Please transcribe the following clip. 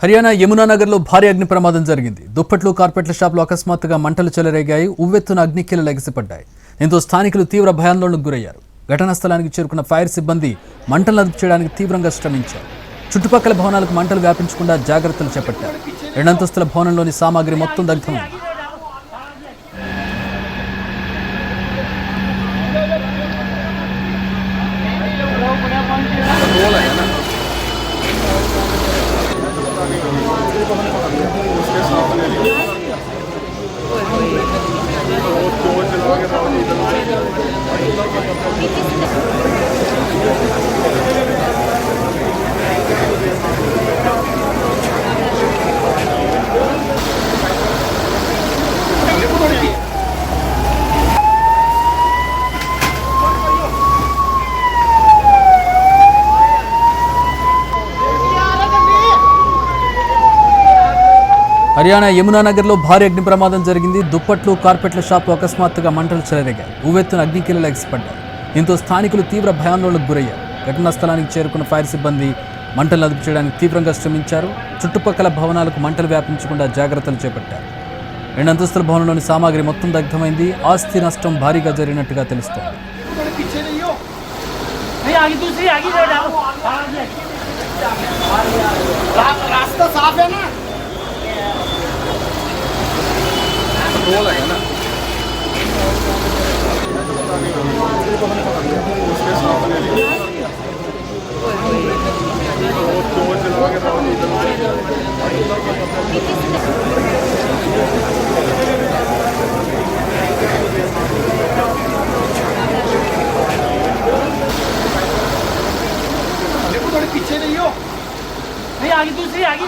హర్యానా యమునానగర్లో భారీ అగ్ని ప్రమాదం జరిగింది. దుప్పట్లు కార్పెట్ల షాపులో అకస్మాత్తుగా మంటలు చెలరేగాయి. ఉవ్వెత్తున అగ్నికీలలు ఎగిసిపడ్డాయి. దీంతో స్థానికులు తీవ్ర భయాందోళనకు గురయ్యారు. ఘటనా స్థలానికి చేరుకున్న ఫైర్ సిబ్బంది మంటలను అదుపు చేయడానికి తీవ్రంగా శ్రమించారు. చుట్టుపక్కల భవనాలకు మంటలు వ్యాపించకుండా జాగ్రత్తలు చేపట్టారు. రెండంతస్తుల భవనంలోని సామాగ్రి మొత్తం దగ్ధమైంది. హర్యానా యమునానగర్లో భారీ అగ్ని ప్రమాదం జరిగింది. దుప్పట్లు కార్పెట్ల షాపు అకస్మాత్తుగా మంటలు చెలరేగాయి. ఉవ్వెత్తున అగ్నికీలలు ఎగిసిపడ్డాయి. దీంతో స్థానికులు తీవ్ర భయాందోళనకు గురయ్యారు. ఘటనా స్థలానికి చేరుకున్న ఫైర్ సిబ్బంది మంటలను అదుపు చేయడానికి తీవ్రంగా శ్రమించారు. చుట్టుపక్కల భవనాలకు మంటలు వ్యాపించకుండా జాగ్రత్తలు చేపట్టారు. రెండంతస్తుల భవనంలోని సామాగ్రి మొత్తం దగ్ధమైంది. ఆస్తి నష్టం భారీగా జరిగినట్టుగా తెలుస్తోంది. पीछे नहीं हो नहीं आगे दूसरी आगे